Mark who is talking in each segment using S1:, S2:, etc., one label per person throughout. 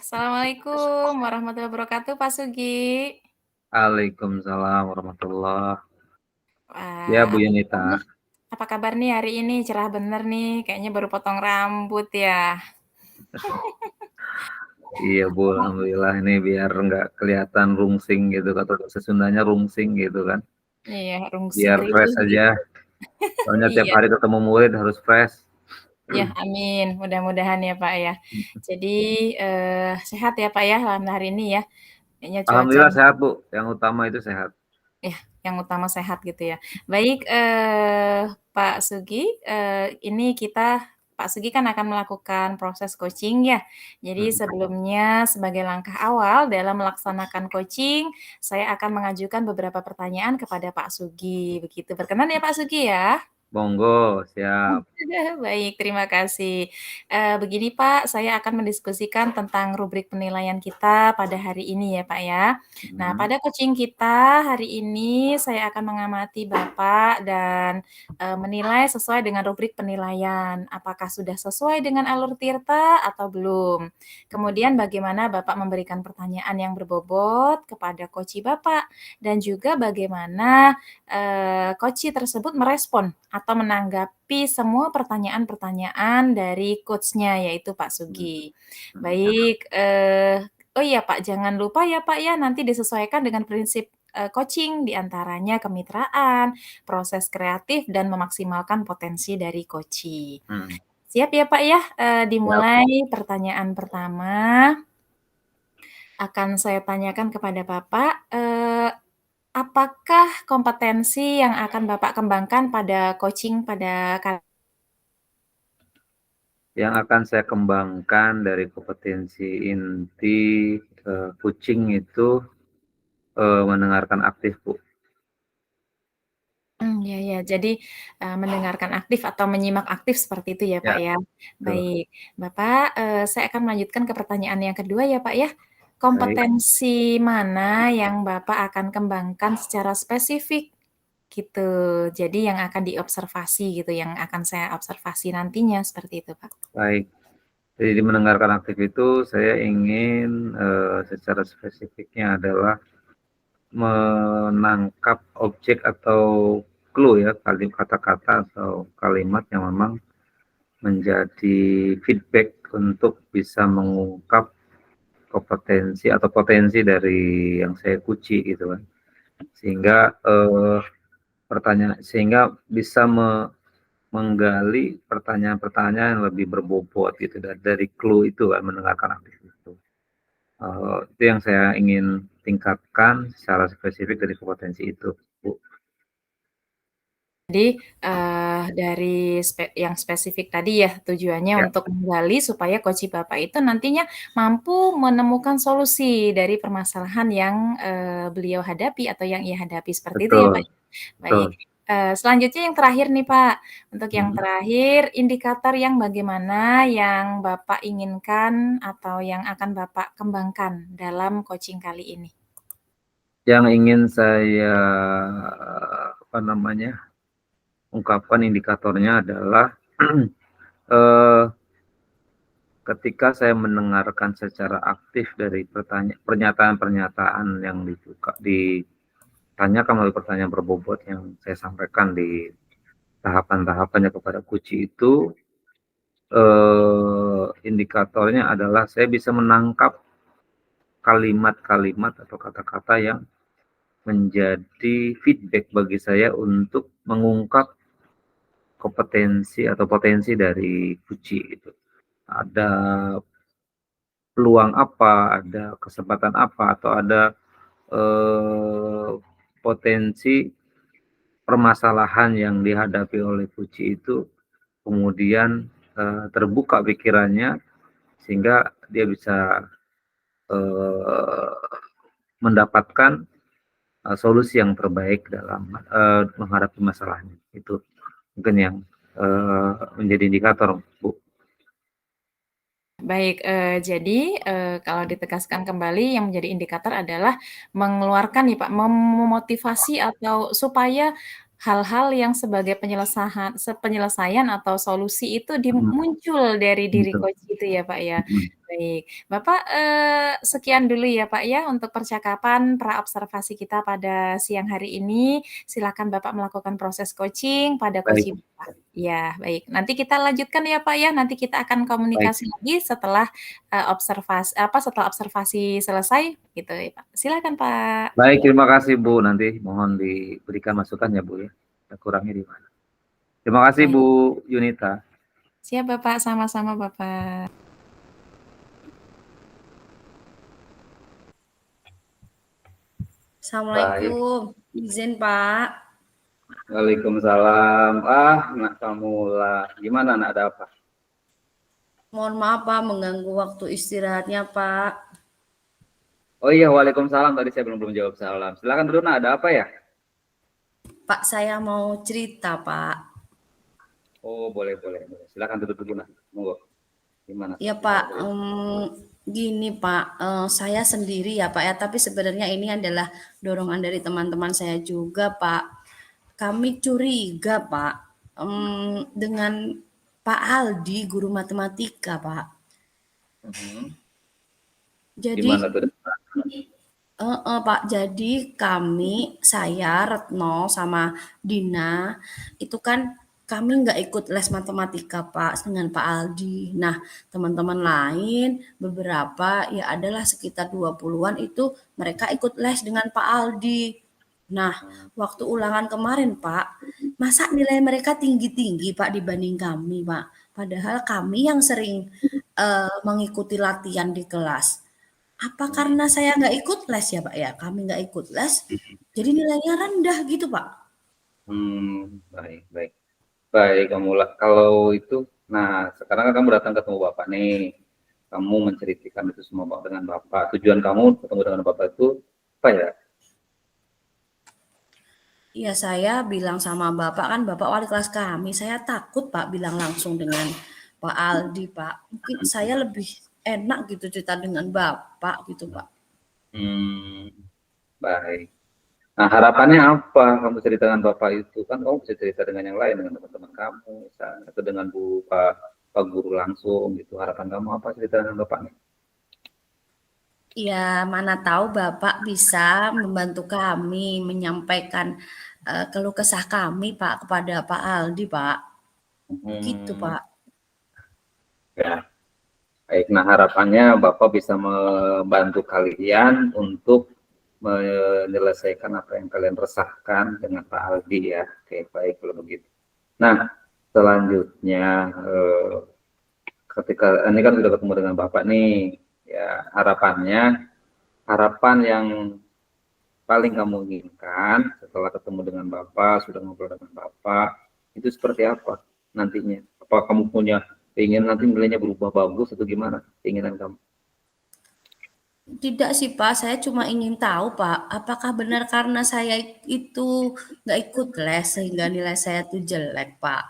S1: Assalamualaikum warahmatullahi wabarakatuh, Pak Sugi.
S2: Waalaikumsalam warahmatullah. Ya,
S1: Wah,
S2: Bu Yunita.
S1: apa kabar nih hari ini? Cerah bener nih, kayaknya baru potong rambut ya.
S2: Iya, Bu. Alhamdulillah ini biar nggak kelihatan rungsing gitu, atau bahasa Sundanya rungsing gitu kan.
S1: Iya,
S2: Biar
S1: rungsing.
S2: fresh aja. Soalnya tiap
S1: Iya,
S2: hari ketemu murid harus fresh.
S1: ya amin. Mudah-mudahan ya Pak ya. Jadi sehat ya Pak ya malam hari ini ya. Kayaknya cuaca
S2: Alhamdulillah sehat, Bu. Yang utama itu sehat.
S1: ya yang utama sehat gitu ya. Baik, Pak Sugi, ini Pak Sugi kan akan melakukan proses coaching ya. Jadi
S2: Hmm.
S1: sebelumnya sebagai langkah awal dalam melaksanakan coaching, saya akan mengajukan beberapa pertanyaan kepada Pak Sugi. Begitu. Berkenan ya Pak Sugi ya?
S2: Monggo, siap.
S1: Baik, terima kasih. Begini Pak, saya akan mendiskusikan tentang rubrik penilaian kita pada hari ini ya Pak ya. Nah,
S2: Hmm.
S1: pada coaching kita hari ini saya akan mengamati Bapak dan menilai sesuai dengan rubrik penilaian. Apakah sudah sesuai dengan alur Tirta atau belum? Kemudian bagaimana Bapak memberikan pertanyaan yang berbobot kepada coach Bapak dan juga bagaimana coach tersebut merespon atau menanggapi semua pertanyaan-pertanyaan dari coach-nya, yaitu Pak Sugi. Baik, oh iya Pak, jangan lupa ya Pak ya, nanti disesuaikan dengan prinsip coaching, diantaranya kemitraan, proses kreatif, dan memaksimalkan potensi dari coaching.
S2: Hmm.
S1: Siap ya Pak ya?
S2: Siap.
S1: Dimulai pertanyaan pertama. Akan saya tanyakan kepada Bapak, apakah kompetensi yang akan Bapak kembangkan pada coaching pada kali
S2: Yang akan saya kembangkan dari kompetensi inti kucing itu mendengarkan aktif, Bu.
S1: ya ya. Jadi, mendengarkan aktif atau menyimak aktif seperti itu ya,
S2: Ya,
S1: Pak, ya.
S2: betul.
S1: Baik. Bapak, saya akan melanjutkan ke pertanyaan yang kedua ya, Pak, ya.
S2: Baik.
S1: Kompetensi mana yang Bapak akan kembangkan secara spesifik gitu? Jadi yang akan diobservasi gitu, yang akan saya observasi nantinya, seperti itu, Pak.
S2: Baik. Jadi mendengarkan aktif itu saya ingin secara spesifiknya adalah menangkap objek atau clue ya, kata-kata atau kalimat yang memang menjadi feedback untuk bisa mengungkap kompetensi atau potensi dari yang saya kuci gitu kan. Sehingga sehingga bisa menggali pertanyaan-pertanyaan yang lebih berbobot gitu dari clue itu kan, mendengarkan aktif itu. Itu yang saya ingin tingkatkan secara spesifik dari kompetensi itu, Bu.
S1: Jadi, dari yang spesifik tadi ya, tujuannya
S2: Ya,
S1: untuk menggali supaya coach Bapak itu nantinya mampu menemukan solusi dari permasalahan yang, beliau hadapi atau yang ia hadapi, seperti itu ya, Pak?
S2: betul,
S1: Baik,
S2: betul.
S1: selanjutnya yang terakhir nih, Pak. Untuk yang
S2: Mhm.
S1: terakhir, indikator yang bagaimana yang Bapak inginkan atau yang akan Bapak kembangkan dalam coaching kali ini?
S2: Yang ingin saya, apa namanya, ungkapkan indikatornya adalah, eee, ketika saya mendengarkan secara aktif dari pernyataan-pernyataan yang ditanyakan melalui pertanyaan berbobot yang saya sampaikan di tahapan-tahapannya kepada kunci itu, indikatornya adalah saya bisa menangkap kalimat-kalimat atau kata-kata yang menjadi feedback bagi saya untuk mengungkap kompetensi atau potensi dari Gucci gitu. Ada peluang apa, ada kesempatan apa, atau ada eh, potensi permasalahan yang dihadapi oleh Gucci itu kemudian terbuka pikirannya sehingga dia bisa eh, mendapatkan solusi yang terbaik dalam menghadapi masalahnya. Itu mungkin yang menjadi indikator, Bu.
S1: Baik, jadi, kalau ditegaskan kembali yang menjadi indikator adalah mengeluarkan nih Pak, memotivasi atau supaya hal-hal yang sebagai penyelesaian atau solusi itu
S2: Mhm,
S1: muncul dari diri
S2: betul.
S1: coach itu ya Pak ya?
S2: Mhm.
S1: Baik. Bapak, sekian dulu ya, Pak, ya, untuk percakapan pra-observasi kita pada siang hari ini. Silakan Bapak melakukan proses coaching pada
S2: Baik,
S1: coaching Bapak. Ya, baik. Nanti kita lanjutkan ya, Pak, ya. Nanti kita akan
S2: baik.
S1: komunikasi lagi setelah, setelah observasi selesai, gitu ya, Pak. Silakan, Pak.
S2: Baik, terima kasih Bu. Nanti mohon diberikan masukan ya Bu ya. Kurangnya di mana. Terima kasih
S1: Baik.
S2: Bu Yunita.
S1: Siap, Bapak. Sama-sama, Bapak.
S2: Baik.
S3: Assalamualaikum, izin Pak.
S2: Waalaikumsalam. Nak Kamula. Gimana nak, ada apa?
S3: Mohon maaf Pak mengganggu waktu istirahatnya Pak.
S2: Oh iya, waalaikumsalam. Tadi saya belum jawab salam. Silakan dulu nak, ada apa ya?
S3: Pak saya mau cerita Pak.
S2: Oh, boleh, boleh, boleh. Silakan duduk dulu nak. Monggo. Gimana?
S3: Ya Pak, gini Pak, saya sendiri ya Pak ya, tapi sebenarnya ini adalah dorongan dari teman-teman saya juga Pak. Kami curiga Pak, dengan Pak Aldi, guru matematika Pak. Jadi
S2: Gimana tuh?
S3: Pak, jadi saya, Retno, sama Dina, itu kan kami nggak ikut les matematika Pak dengan Pak Aldi. Nah, teman-teman lain beberapa ya adalah sekitar 20-an itu mereka ikut les dengan Pak Aldi. Nah, waktu ulangan kemarin Pak, masa nilai mereka tinggi-tinggi Pak dibanding kami Pak. Padahal kami yang sering mengikuti latihan di kelas. Apa karena saya nggak ikut les ya, Pak, ya? Kami nggak ikut les, jadi nilainya rendah gitu, Pak?
S2: Baik, baik. Baik, Kamula. Kalau itu, nah sekarang kan kamu datang ketemu Bapak nih. Kamu menceritakan itu semua dengan Bapak. Tujuan kamu ketemu dengan Bapak itu apa ya?
S3: Iya, saya bilang sama Bapak, kan Bapak wali kelas kami, saya takut, Pak, bilang langsung dengan Pak Aldi, Pak. Mungkin saya lebih enak gitu cerita dengan Bapak gitu, Pak.
S2: Baik. Nah, harapannya apa kamu cerita dengan Bapak itu? Kan kamu bisa cerita dengan yang lain, dengan teman-teman kamu, misalnya, atau dengan Pak Guru langsung gitu. Harapan kamu apa cerita dengan Bapaknya?
S3: Ya, mana tahu Bapak bisa membantu kami menyampaikan keluh kesah kami, Pak, kepada Pak Aldi, Pak. Gitu,
S2: Hmm,
S3: Pak.
S2: ya. Baik, nah harapannya Bapak bisa membantu kalian untuk menyelesaikan apa yang kalian resahkan dengan Pak Aldi ya. Oke, baik kalau begitu. Nah, selanjutnya ketika ini kan sudah ketemu dengan Bapak nih, ya harapan yang paling kamu inginkan setelah ketemu dengan Bapak, sudah ngobrol dengan Bapak, itu seperti apa nantinya? Apa kamu punya ingin nanti nilainya berubah bagus atau gimana keinginan kamu?
S3: Tidak sih Pak, saya cuma ingin tahu Pak, apakah benar karena saya itu nggak ikut les sehingga nilai saya tuh jelek Pak?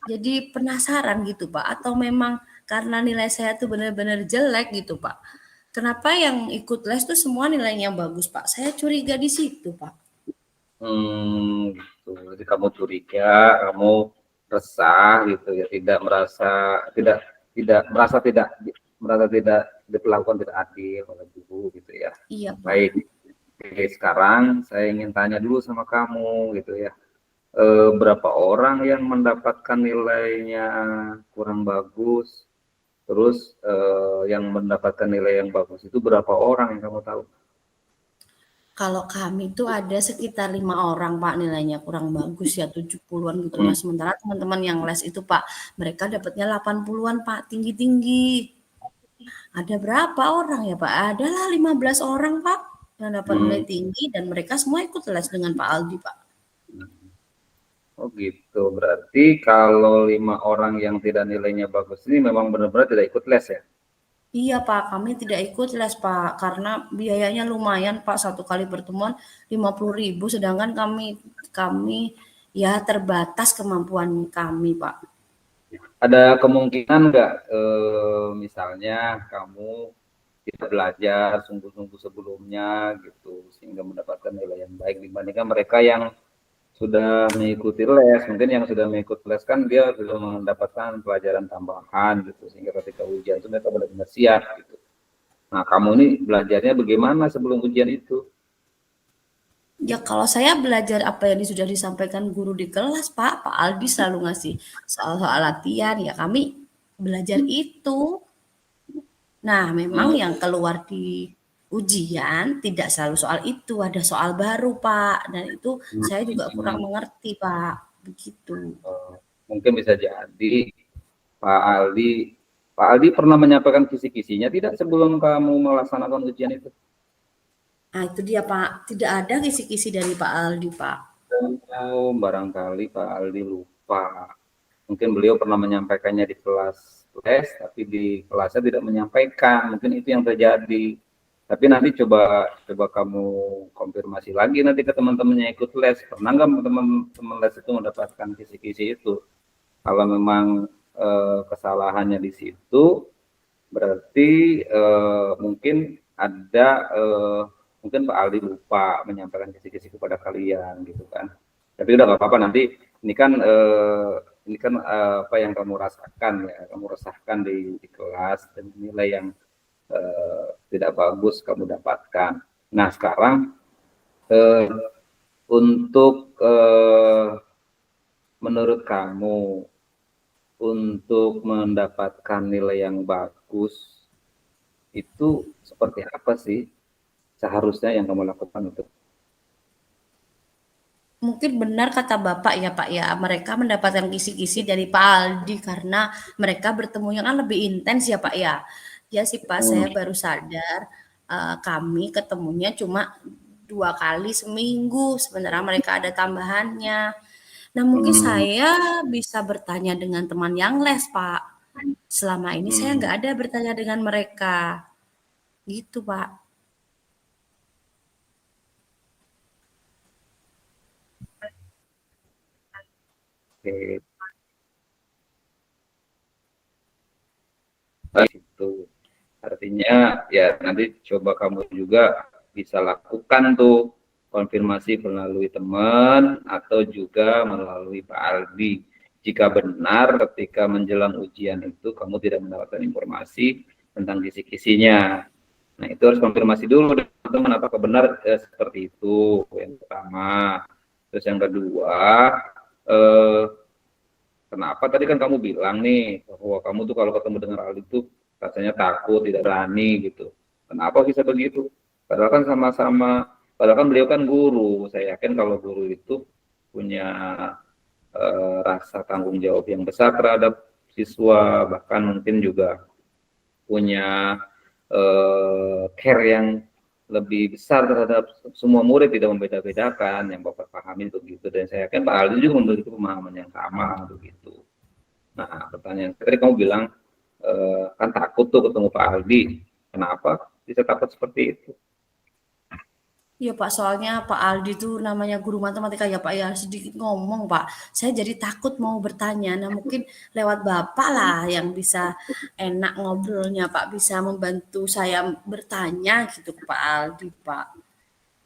S3: Jadi penasaran gitu Pak, atau memang karena nilai saya tuh benar-benar jelek gitu Pak? Kenapa yang ikut les tuh semua nilainya bagus Pak? Saya curiga di situ Pak.
S2: Gitu. Jadi kamu curiga, kamu resah gitu ya, tidak tidak merasa tidak merasa tidak diperlakukan tidak adil oleh guru gitu ya.
S3: Iya Pak.
S2: Baik. Oke, sekarang saya ingin tanya dulu sama kamu gitu ya. Berapa orang yang mendapatkan nilainya kurang bagus, terus yang mendapatkan nilai yang bagus itu berapa orang yang kamu tahu?
S3: Kalau kami tuh ada sekitar 5 orang Pak, nilainya kurang bagus ya 70-an gitu. Nah,
S2: Hmm.
S3: sementara teman-teman yang les itu Pak, mereka dapatnya 80-an Pak, tinggi-tinggi. Ada berapa orang ya Pak? Adalah 15 orang Pak yang dapat nilai tinggi dan mereka semua ikut les dengan Pak Aldi Pak.
S2: Oh gitu, berarti kalau 5 orang yang tidak nilainya bagus ini memang benar-benar tidak ikut les ya?
S3: Iya Pak, kami tidak ikut les Pak, karena biayanya lumayan Pak, satu kali pertemuan 50.000, sedangkan kami ya terbatas kemampuan kami Pak.
S2: Ada kemungkinan nggak misalnya kamu tidak belajar sungguh-sungguh sebelumnya gitu sehingga mendapatkan nilai yang baik dibandingkan mereka yang sudah mengikuti les, mungkin yang sudah mengikuti les kan dia belum mendapatkan pelajaran tambahan gitu, sehingga ketika ujian itu mereka benar-benar siap gitu. Nah, kamu ini belajarnya bagaimana sebelum ujian itu?
S3: Ya kalau saya belajar apa yang sudah disampaikan guru di kelas, Pak. Pak Aldi selalu ngasih soal-soal latihan, ya kami belajar itu. Nah, memang
S2: Hmm,
S3: yang keluar di ujian tidak selalu soal itu, ada soal baru, Pak. Dan itu saya juga kurang
S2: hmm,
S3: mengerti, Pak. Begitu.
S2: mungkin bisa jadi Pak Aldi, Pak Aldi pernah menyampaikan kisi-kisinya tidak sebelum kamu melaksanakan ujian itu?
S3: Nah, itu dia, Pak. Tidak ada kisi-kisi dari Pak Aldi, Pak.
S2: Oh, barangkali Pak Aldi lupa. Mungkin beliau pernah menyampaikannya di kelas les, tapi di kelasnya tidak menyampaikan. Mungkin itu yang terjadi. Tapi nanti coba kamu konfirmasi lagi nanti ke teman-teman yang ikut les. Pernah nggak teman-teman les itu mendapatkan kisi-kisi itu? Kalau memang kesalahannya di situ, berarti mungkin ada mungkin Pak Aldi lupa menyampaikan kisi-kisi kepada kalian gitu kan. Tapi udah nggak apa-apa, nanti ini kan apa yang kamu rasakan ya, kamu resahkan di kelas dan nilai yang tidak bagus kamu dapatkan. Nah sekarang eh, untuk menurut kamu untuk mendapatkan nilai yang bagus itu seperti apa sih seharusnya yang kamu lakukan untuk?
S3: Mungkin benar kata Bapak ya Pak ya, mereka mendapatkan kisi-kisi dari Pak Aldi karena mereka bertemunya kan lebih intens ya Pak ya. Ya sih Pak, saya baru sadar kami ketemunya cuma 2 kali seminggu, sebenarnya mereka ada tambahannya. Nah mungkin
S2: Hmm,
S3: saya bisa bertanya dengan teman yang les Pak. Selama ini saya
S2: hmm,
S3: nggak ada bertanya dengan mereka, gitu Pak.
S2: oke. Itu artinya ya nanti coba kamu juga bisa lakukan tuh konfirmasi melalui teman atau juga melalui Pak Aldi. Jika benar ketika menjelang ujian itu kamu tidak mendapatkan informasi tentang kisi-kisinya. Nah, itu harus konfirmasi dulu dengan teman apakah benar seperti itu. Yang pertama. Terus yang kedua, eh, kenapa tadi kan kamu bilang nih bahwa kamu tuh kalau ketemu dengan Aldi itu rasanya takut, tidak berani gitu. Kenapa bisa begitu? Padahal kan padahal kan beliau kan guru. Saya yakin kalau guru itu punya rasa tanggung jawab yang besar terhadap siswa, bahkan mungkin juga punya care yang lebih besar terhadap semua murid, tidak membeda-bedakan, yang Bapak pahami begitu. Dan saya yakin Pak Aldi juga memiliki pemahaman yang sama begitu. Nah, pertanyaan tadi kamu bilang kan takut tuh ketemu Pak Aldi. Kenapa bisa takut seperti itu?
S3: Iya Pak, soalnya Pak Aldi itu namanya guru matematika ya Pak ya, sedikit ngomong Pak. Saya jadi takut mau bertanya. Nah mungkin lewat Bapak lah yang bisa enak ngobrolnya Pak, bisa membantu saya bertanya gitu ke Pak Aldi Pak.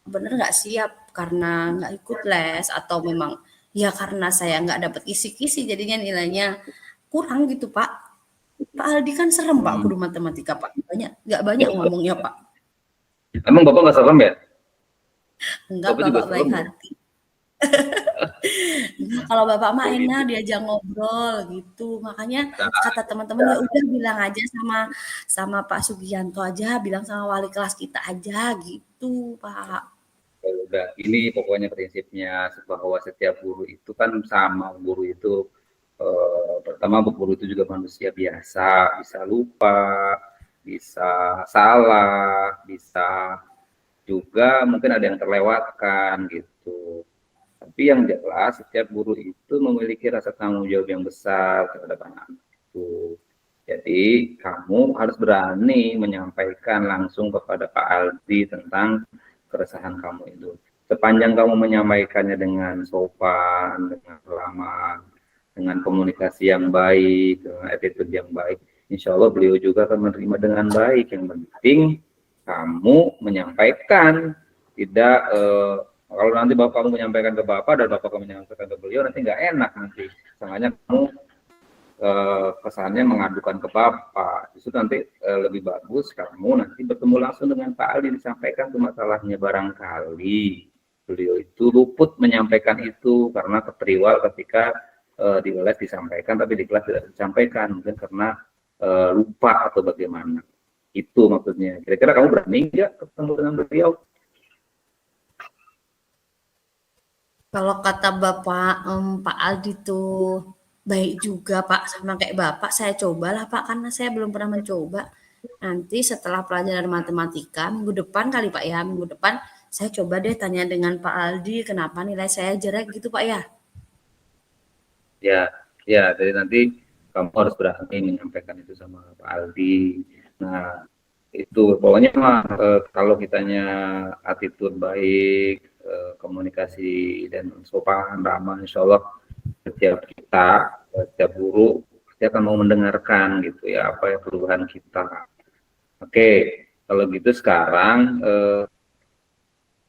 S3: Bener nggak siap karena nggak ikut les atau memang ya karena saya nggak dapat kisi-kisi jadinya nilainya kurang gitu Pak. Pak Aldi kan serem Pak
S2: Hmm.
S3: guru matematika Pak. Nggak banyak ngomongnya Pak.
S2: Emang Bapak nggak serem ya?
S3: Enggak,
S2: Bapak juga
S3: Bapak baik
S2: serem ya?
S3: hati. Kalau Bapak mah
S2: Oh
S3: enak
S2: gitu.
S3: diajak ngobrol gitu. Makanya
S2: Nah,
S3: kata teman-teman ya udah bilang aja sama sama Pak Sugianto aja, bilang sama wali kelas kita aja gitu, Pak.
S2: ya udah, ini pokoknya prinsipnya bahwa setiap guru itu kan sama. Guru itu pertama guru itu juga manusia biasa, bisa lupa, bisa salah, bisa juga mungkin ada yang terlewatkan gitu. Tapi yang jelas setiap guru itu memiliki rasa tanggung jawab yang besar terhadap anak itu. Jadi kamu harus berani menyampaikan langsung kepada Pak Aldi tentang keresahan kamu itu. Sepanjang kamu menyampaikannya dengan sopan, dengan ramah, dengan komunikasi yang baik, dengan attitude yang baik, insya Allah beliau juga akan menerima dengan baik. Yang penting kamu menyampaikan, tidak Kalau nanti bapak kamu menyampaikan ke bapak dan bapak kamu menyampaikan ke beliau, nanti nggak enak nanti. Sengaja kamu kesannya mengadukan ke bapak. Justru nanti lebih bagus kamu nanti bertemu langsung dengan Pak Aldi, disampaikan tuh masalahnya. Barangkali beliau itu luput menyampaikan itu karena keteriwal ketika di les disampaikan, tapi di kelas tidak disampaikan, mungkin karena lupa atau bagaimana. Itu maksudnya. Kira-kira kamu berani nggak ketemu dengan beliau?
S3: Kalau kata Bapak, Pak Aldi tuh baik juga Pak, sama kayak Bapak, saya cobalah Pak, karena saya belum pernah mencoba. Nanti setelah pelajaran matematika, minggu depan kali Pak ya, minggu depan saya coba deh tanya dengan Pak Aldi, kenapa nilai saya jelek gitu Pak ya?
S2: Ya, ya. Jadi nanti kamu harus berani menyampaikan itu sama Pak Aldi. Nah, itu pokoknya mah kalau kitanya attitude baik, komunikasi dan sopan ramah, insya Allah setiap kita, setiap guru pasti akan mau mendengarkan gitu ya apa ya keluhan kita. Oke, kalau gitu sekarang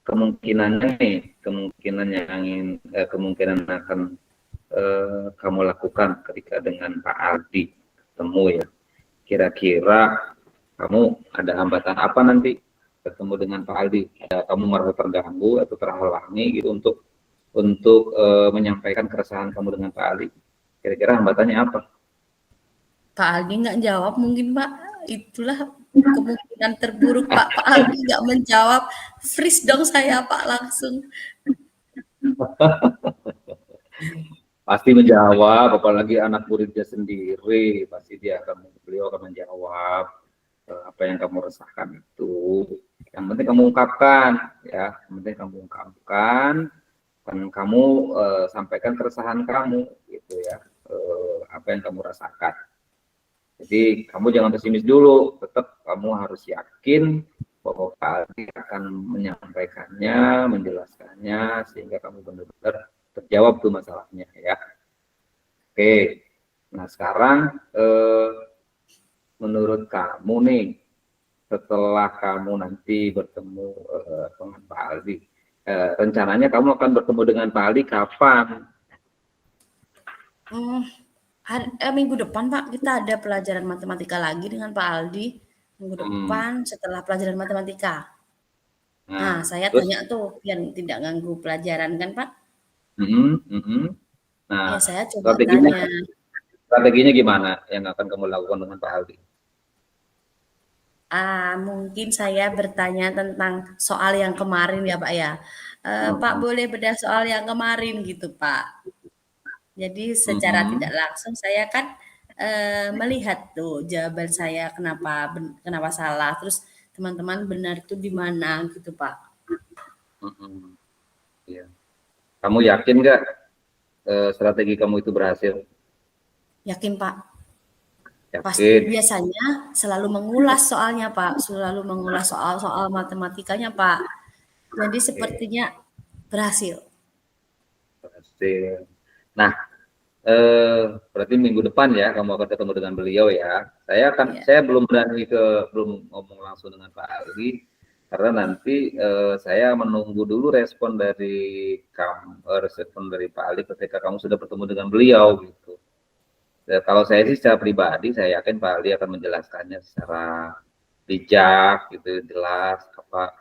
S2: kemungkinannya nih, kemungkinan akan kamu lakukan ketika dengan Pak Aldi ketemu ya. Kira-kira kamu ada hambatan apa nanti ketemu dengan Pak Aldi? Kamu merasa terganggu atau terhalangi gitu untuk menyampaikan keresahan kamu dengan Pak Aldi? Kira-kira hambatannya apa?
S3: Pak Aldi nggak jawab mungkin Pak, itulah kemungkinan terburuk Pak. Pak Aldi nggak menjawab, freeze dong saya Pak langsung.
S2: Pasti menjawab, apalagi anak muridnya sendiri, pasti beliau akan menjawab apa yang kamu resahkan itu. Yang penting kamu ungkapkan, ya. Yang penting kamu ungkapkan, dan kamu sampaikan keresahan kamu, gitu ya. Apa yang kamu rasakan. Jadi kamu jangan pesimis dulu, tetap kamu harus yakin bahwa Pak Aldi akan menyampaikannya, menjelaskannya, sehingga kamu benar-benar terjawab tuh masalahnya ya. Oke, nah sekarang menurut kamu nih, setelah kamu nanti bertemu dengan Pak Aldi, rencananya kamu akan bertemu dengan Pak Aldi kapan?
S3: Minggu depan Pak, kita ada pelajaran matematika lagi dengan Pak Aldi. Minggu depan setelah pelajaran matematika. Nah, saya
S2: terus,
S3: tanya tuh, biar tidak ganggu pelajaran kan Pak?
S2: Nah,
S3: Ya saya coba tanya.
S2: strateginya gimana yang akan kamu lakukan dengan Pak Aldi?
S3: Mungkin saya bertanya tentang soal yang kemarin ya Pak ya. Pak boleh bedah soal yang kemarin gitu Pak. Jadi secara tidak langsung saya kan melihat tuh jawaban saya kenapa salah, terus teman-teman benar itu di mana gitu Pak.
S2: Ya. Kamu yakin nggak strategi kamu itu berhasil?
S3: Yakin Pak. Pasti
S2: Yakin.
S3: biasanya selalu mengulas soalnya Pak, selalu mengulas soal-soal matematikanya Pak. Jadi sepertinya berhasil.
S2: Berhasil. Nah, berarti minggu depan ya kamu akan ketemu dengan beliau ya. Saya belum ngomong langsung dengan Pak Aldi karena nanti saya menunggu dulu respon dari Pak Aldi ketika kamu sudah bertemu dengan beliau gitu. Kalau saya sih secara pribadi saya yakin Pak Aldi akan menjelaskannya secara bijak gitu, jelas apa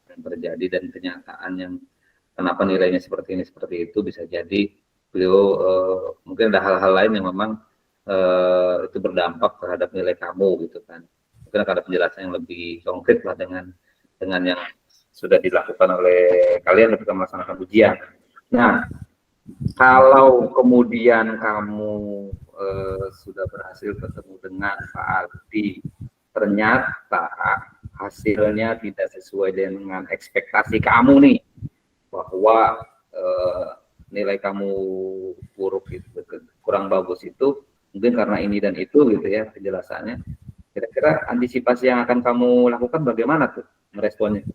S2: yang terjadi dan kenyataan yang kenapa nilainya seperti ini seperti itu. Bisa jadi beliau mungkin ada hal-hal lain yang memang itu berdampak terhadap nilai kamu gitu kan. Mungkin akan ada penjelasan yang lebih konkret lah dengan yang sudah dilakukan oleh kalian ketika melaksanakan ujian. Nah, kalau kemudian kamu sudah berhasil ketemu dengan Pak Aldi, ternyata hasilnya tidak sesuai dengan ekspektasi kamu nih, bahwa nilai kamu buruk itu kurang bagus itu mungkin karena ini dan itu gitu ya penjelasannya. Kira-kira antisipasi yang akan kamu lakukan bagaimana tuh meresponnya?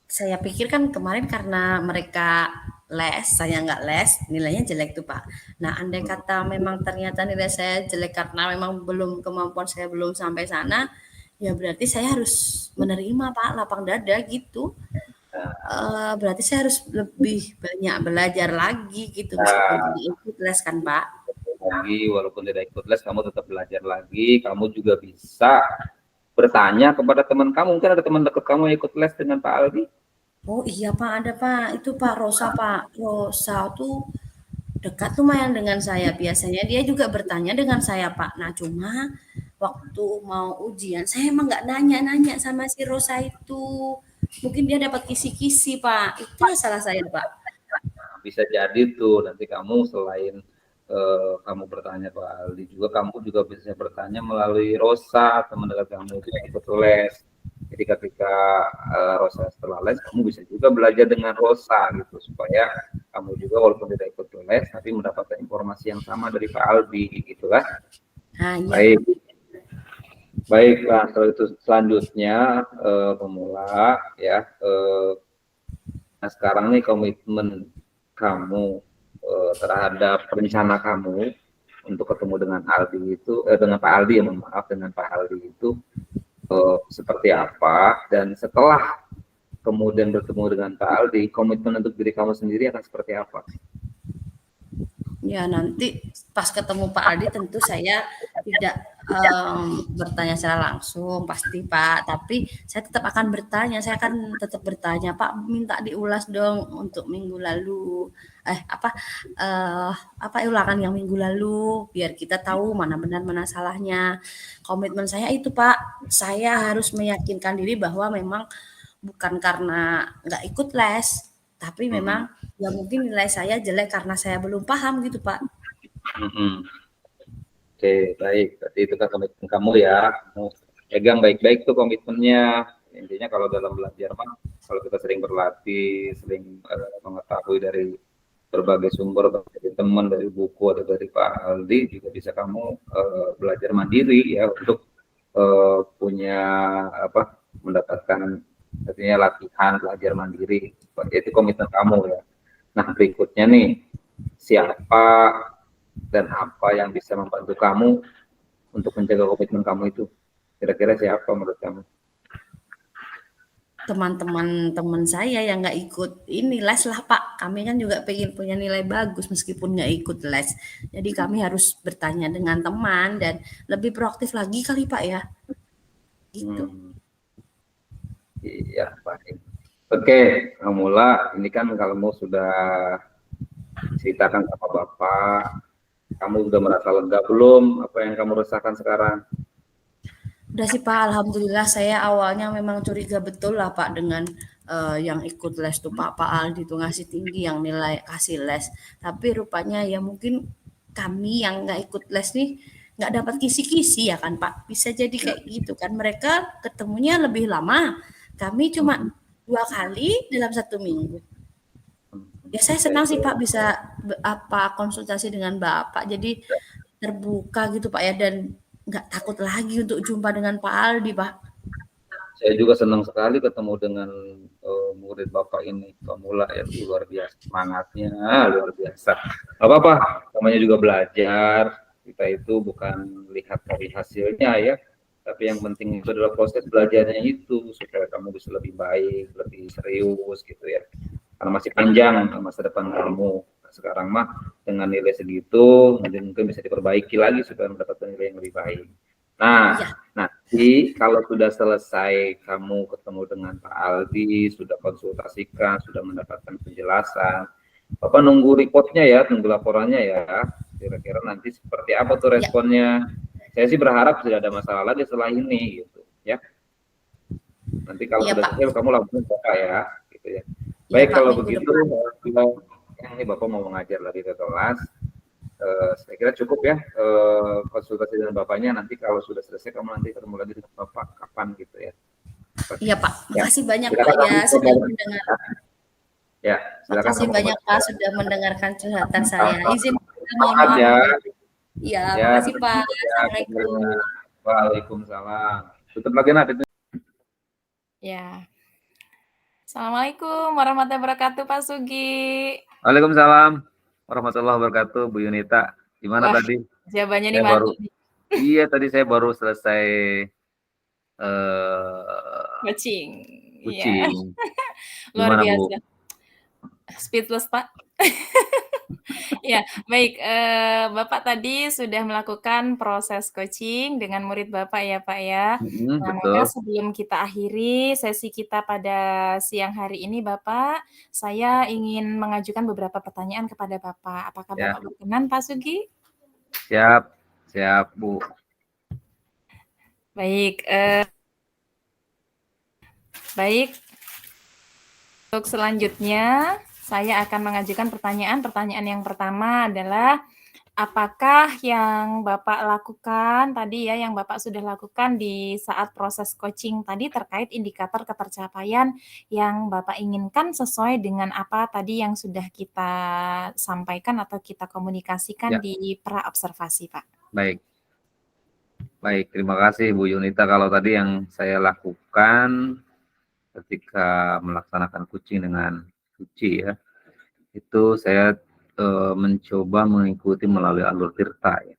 S3: Saya pikir kan kemarin karena mereka les, saya nggak les, nilainya jelek tuh Pak. Nah, andai kata memang ternyata nilai saya jelek karena memang kemampuan saya belum sampai sana, ya berarti saya harus menerima Pak, lapang dada gitu. berarti saya harus lebih banyak belajar lagi gitu meskipun
S2: Nah,
S3: tidak ikut les kan, Pak?
S2: lagi walaupun tidak ikut les, kamu tetap belajar lagi. Kamu juga bisa bertanya kepada teman kamu. Mungkin ada teman dekat kamu yang ikut les dengan Pak Aldi.
S3: Oh iya Pak, ada Pak. Itu Pak Rosa Pak. Rosa tuh dekat lumayan dengan saya. Biasanya dia juga bertanya dengan saya Pak. Nah cuma waktu mau ujian, saya emang nggak nanya-nanya sama si Rosa itu. Mungkin dia dapat kisi-kisi Pak. Itu ya salah saya Pak.
S2: Bisa jadi tuh nanti kamu selain kamu bertanya Pak Aldi juga, kamu juga bisa bertanya melalui Rosa, teman dekat kamu bisa ikut les. Jadi ketika Rosa setelah les, kamu bisa juga belajar dengan Rosa gitu, supaya kamu juga walaupun tidak ikut les, tapi mendapatkan informasi yang sama dari Pak Aldi gitu kan.
S3: Nah, iya.
S2: Baik, baiklah. Kalau itu selanjutnya pemula ya. Nah sekarang nih komitmen kamu terhadap rencana kamu untuk ketemu dengan Aldi itu dengan Pak Aldi ya, maaf, dengan Pak Aldi itu seperti apa, dan setelah kemudian bertemu dengan Pak Aldi, komitmen untuk diri kamu sendiri akan seperti apa?
S3: Ya nanti pas ketemu Pak Aldi tentu saya tidak bertanya secara langsung pasti Pak, tapi saya tetap akan bertanya, saya akan tetap bertanya, Pak minta diulas dong untuk minggu lalu, ulangan yang minggu lalu, biar kita tahu mana benar mana salahnya. Komitmen saya itu Pak, saya harus meyakinkan diri bahwa memang bukan karena nggak ikut les, tapi memang ya mungkin nilai saya jelek karena saya belum paham gitu Pak.
S2: Oke, baik. Berarti itu kan komitmen kamu ya. Kamu pegang baik-baik tuh komitmennya. Intinya kalau dalam belajar mah, kalau kita sering berlatih, sering mengetahui dari berbagai sumber, dari teman, dari buku, atau dari Pak Aldi, juga bisa kamu belajar mandiri ya untuk punya apa, mendapatkan artinya latihan belajar mandiri. Itu komitmen kamu ya. Nah berikutnya nih, siapa dan apa yang bisa membantu kamu untuk menjaga komitmen kamu itu? Kira-kira siapa menurut kamu?
S3: Teman-teman teman saya yang nggak ikut ini les lah Pak. Kami kan juga pengen punya nilai bagus meskipun nggak ikut les. Jadi kami harus bertanya dengan teman dan lebih proaktif lagi kali Pak ya. Gitu.
S2: Iya, baik. Oke, Kamula, ini kan kamu sudah ceritakan sama Bapak, kamu sudah merasa lega belum? Apa yang kamu rasakan sekarang?
S3: Udah sih Pak, alhamdulillah saya awalnya memang curiga betul lah Pak dengan yang ikut les tuh Pak Aldi tuh ngasih tinggi yang nilai kasih les. Tapi rupanya ya mungkin kami yang nggak ikut les nih nggak dapat kisi-kisi ya kan Pak. Bisa jadi kayak gitu kan. Mereka ketemunya lebih lama. Kami cuma 2 kali dalam 1 minggu. Ya saya senang sih Pak bisa konsultasi dengan Bapak. Jadi terbuka gitu Pak ya, dan nggak takut lagi untuk jumpa dengan Pak Aldi Pak.
S2: Saya juga senang sekali ketemu dengan murid Bapak ini, Kamula ya, luar biasa semangatnya, luar biasa. Apa-apa, namanya juga belajar. Kita itu bukan lihat dari hasilnya ya, tapi yang penting itu adalah proses belajarnya itu, supaya kamu bisa lebih baik, lebih serius gitu ya. Karena masih panjang masa depan kamu. Sekarang mah dengan nilai segitu, nanti mungkin bisa diperbaiki lagi supaya mendapatkan nilai yang lebih baik. Nah,
S3: Iya.
S2: nanti kalau sudah selesai kamu ketemu dengan Pak Aldi, sudah konsultasikan, sudah mendapatkan penjelasan, Bapak nunggu reportnya ya, tunggu laporannya ya. Kira-kira nanti seperti apa tuh responnya? Saya sih berharap tidak ada masalah lagi setelah ini gitu ya. Nanti kalau
S3: Iya,
S2: sudah
S3: Pak.
S2: selesai kamu langsung buka ya, gitu ya.
S3: Iya,
S2: Baik,
S3: Pak,
S2: kalau
S3: minggu
S2: begitu ini Bapak mau mengajar lagi ke kelas. Saya kira cukup ya konsultasi dengan Bapaknya. Nanti kalau sudah selesai kamu nanti ketemu lagi dengan Bapak kapan gitu ya.
S3: Iya Pak,
S2: Ya.
S3: makasih banyak
S2: Silakan
S3: Pak ya
S2: kamu
S3: sudah
S2: kembali.
S3: mendengar.
S2: Ya, silakan
S3: Makasih
S2: kamu
S3: banyak
S2: kembali.
S3: Pak sudah mendengarkan curhatan saya. Izin mohon
S2: Semangat
S3: maaf.
S2: ya.
S3: Iya,
S2: Ya,
S3: makasih Pak.
S2: ya,
S3: Assalamualaikum.
S2: Waalaikumsalam. Tutup lagi nanti.
S1: Ya. Assalamualaikum warahmatullahi wabarakatuh, Pak Sugi.
S2: Waalaikumsalam warahmatullahi wabarakatuh, Bu Yunita. Gimana
S1: Wah,
S2: tadi?
S1: jawabannya nih
S2: Saya baru,
S1: mantap nih.
S2: iya tadi saya baru selesai
S1: Coaching. Iya.
S2: coaching.
S1: Luar
S2: Gimana, Bu?
S1: biasa. Speechless, Pak. Ya, baik, Bapak tadi sudah melakukan proses coaching dengan murid Bapak ya, Pak, ya.
S2: Mhm,
S1: Nah, maka
S2: betul.
S1: sebelum kita akhiri sesi kita pada siang hari ini, Bapak, saya ingin mengajukan beberapa pertanyaan kepada Bapak. Apakah
S2: Ya,
S1: Bapak berkenan, Pak Sugi?
S2: siap. Siap, Bu.
S1: Baik, baik. Untuk selanjutnya, saya akan mengajukan pertanyaan. Pertanyaan yang pertama adalah, apakah yang Bapak lakukan tadi ya, yang Bapak sudah lakukan di saat proses coaching tadi terkait indikator ketercapaian yang Bapak inginkan sesuai dengan apa tadi yang sudah kita sampaikan atau kita komunikasikan
S2: Ya,
S1: di pra-observasi, Pak?
S2: baik. Baik, terima kasih Bu Yunita. Kalau tadi yang saya lakukan ketika melaksanakan coaching dengan Suci ya, itu saya mencoba mengikuti melalui alur tirta ya.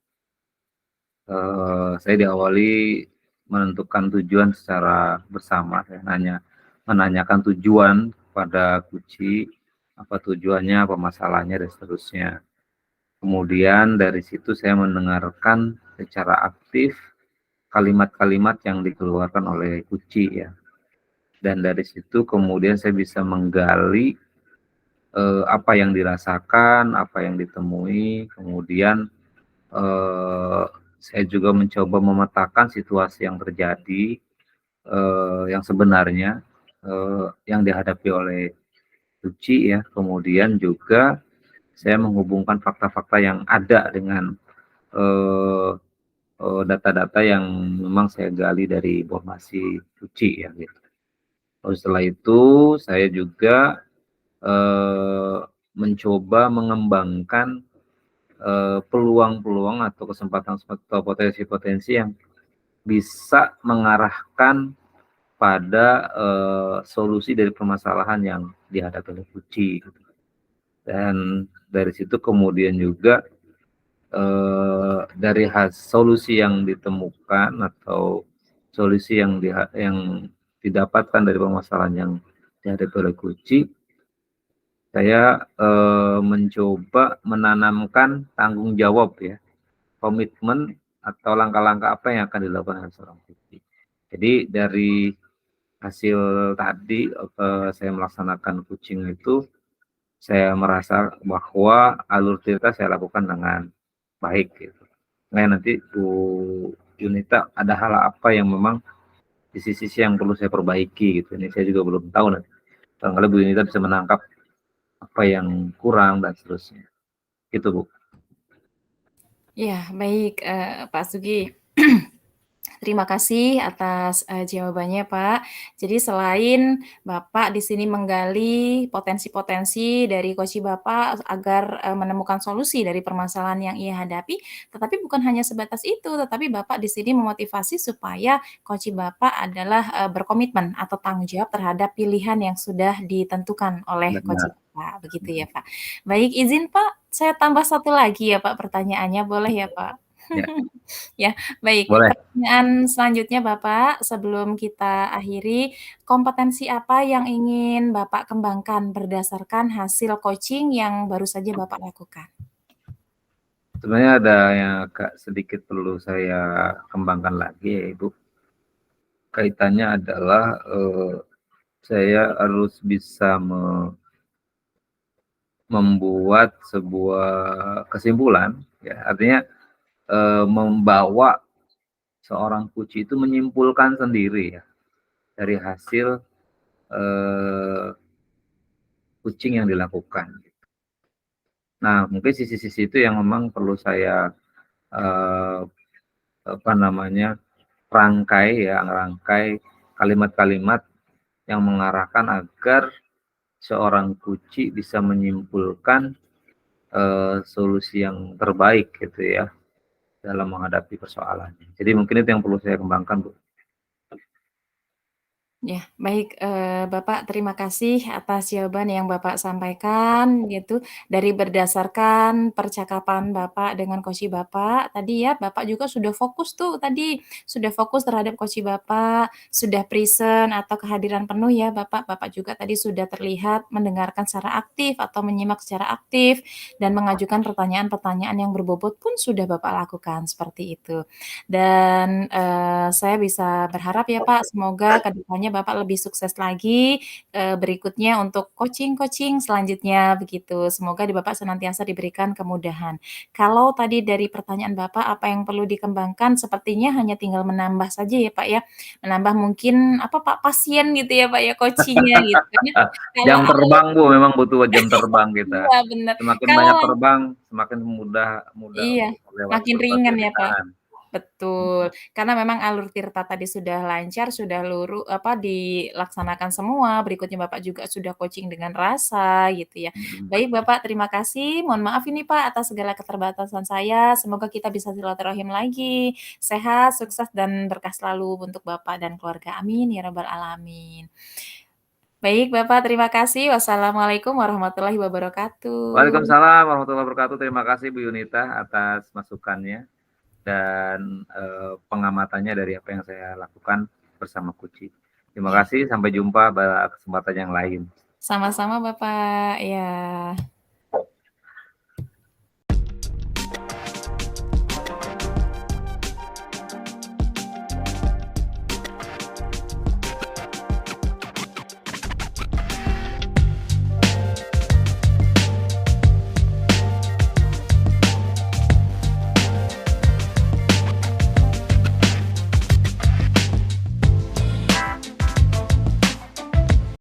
S2: Saya diawali menentukan tujuan secara bersama. Saya menanyakan tujuan pada Kuci, apa tujuannya, apa masalahnya, dan seterusnya. Kemudian dari situ saya mendengarkan secara aktif kalimat-kalimat yang dikeluarkan oleh Kuci ya. Dan dari situ kemudian saya bisa menggali apa yang dirasakan, apa yang ditemui, kemudian eh, saya juga mencoba memetakan situasi yang terjadi, yang sebenarnya yang dihadapi oleh Suci ya. Kemudian juga saya menghubungkan fakta-fakta yang ada dengan data-data yang memang saya gali dari informasi Suci ya gitu. Lalu setelah itu saya juga eh, mencoba mengembangkan peluang-peluang atau kesempatan atau potensi-potensi yang bisa mengarahkan pada solusi dari permasalahan yang dihadapi oleh Puci. Dan dari situ kemudian juga dari solusi yang ditemukan atau solusi yang didapatkan dari permasalahan yang dihadapi oleh Puci, saya mencoba menanamkan tanggung jawab ya, komitmen atau langkah-langkah apa yang akan dilakukan oleh seorang Puci. Jadi dari hasil tadi saya melaksanakan coaching itu, saya merasa bahwa alur cerita saya lakukan dengan baik gitu. Nah, nanti Bu Yunita ada hal apa yang memang di sisi yang perlu saya perbaiki gitu. Ini saya juga belum tahu nanti. Barangkali Bu Yunita bisa menangkap apa yang kurang dan seterusnya. Gitu, Bu.
S1: Ya, baik, Pak Sugi. Terima kasih atas, jawabannya, Pak. Jadi selain Bapak di sini menggali potensi-potensi dari coach Bapak agar, menemukan solusi dari permasalahan yang ia hadapi, tetapi bukan hanya sebatas itu, tetapi Bapak di sini memotivasi supaya coach Bapak adalah, berkomitmen atau tanggung jawab terhadap pilihan yang sudah ditentukan oleh coach
S2: Benar.
S1: Bapak, begitu ya, Pak. Baik, izin Pak, saya tambah satu lagi ya, Pak, pertanyaannya, boleh ya, Pak?
S2: Ya,
S1: Ya, baik.
S2: boleh.
S1: Pertanyaan selanjutnya Bapak, sebelum kita akhiri, kompetensi apa yang ingin Bapak kembangkan berdasarkan hasil coaching yang baru saja Bapak lakukan?
S2: Sebenarnya ada yang agak sedikit perlu saya kembangkan lagi ya Ibu. Kaitannya adalah saya harus bisa membuat sebuah kesimpulan, ya, artinya membawa seorang Puci itu menyimpulkan sendiri ya dari hasil coaching yang dilakukan. Nah, mungkin sisi-sisi itu yang memang perlu saya eh, apa namanya rangkai kalimat-kalimat yang mengarahkan agar seorang Puci bisa menyimpulkan solusi yang terbaik gitu ya dalam menghadapi persoalannya. Jadi mungkin itu yang perlu saya kembangkan, Bu.
S1: Ya, baik, Bapak terima kasih atas jawaban yang Bapak sampaikan gitu, dari berdasarkan percakapan Bapak dengan coach Bapak tadi ya, Bapak juga sudah fokus tuh tadi, sudah fokus terhadap coach Bapak, sudah present atau kehadiran penuh ya Bapak, Bapak juga tadi sudah terlihat mendengarkan secara aktif atau menyimak secara aktif, dan mengajukan pertanyaan-pertanyaan yang berbobot pun sudah Bapak lakukan, seperti itu. Dan, saya bisa berharap ya Pak, semoga ke depannya Bapak lebih sukses lagi, berikutnya untuk coaching-coaching selanjutnya begitu. Semoga di Bapak senantiasa diberikan kemudahan. Kalau tadi dari pertanyaan Bapak, apa yang perlu dikembangkan, sepertinya hanya tinggal menambah saja ya Pak ya, menambah mungkin apa Pak, pasien gitu ya Pak ya, coaching-nya gitu kan ya. Kalau
S2: Jam terbang Bu, memang butuh jam terbang kita.
S1: iya bener,
S2: Semakin banyak
S1: kalau
S2: terbang, semakin mudah
S1: iya,
S2: untuk melewati
S1: makin
S2: berbagai
S1: ringan ya Pak.
S2: rintangan.
S1: Betul, karena memang alur tirta tadi sudah lancar, sudah dilaksanakan semua, berikutnya Bapak juga sudah coaching dengan rasa gitu ya.
S2: Mhm.
S1: Baik Bapak, terima kasih. Mohon maaf ini Pak atas segala keterbatasan saya. Semoga kita bisa silaturahim lagi. Sehat, sukses, dan berkah selalu untuk Bapak dan keluarga. Amin ya rabbal alamin. Baik Bapak, terima kasih. Wassalamualaikum warahmatullahi wabarakatuh.
S2: Waalaikumsalam warahmatullahi wabarakatuh. Terima kasih Bu Yunita atas masukannya dan, pengamatannya dari apa yang saya lakukan bersama Kuci. Terima
S1: Ya,
S2: kasih, sampai jumpa pada kesempatan yang lain.
S1: sama-sama Bapak. Ya.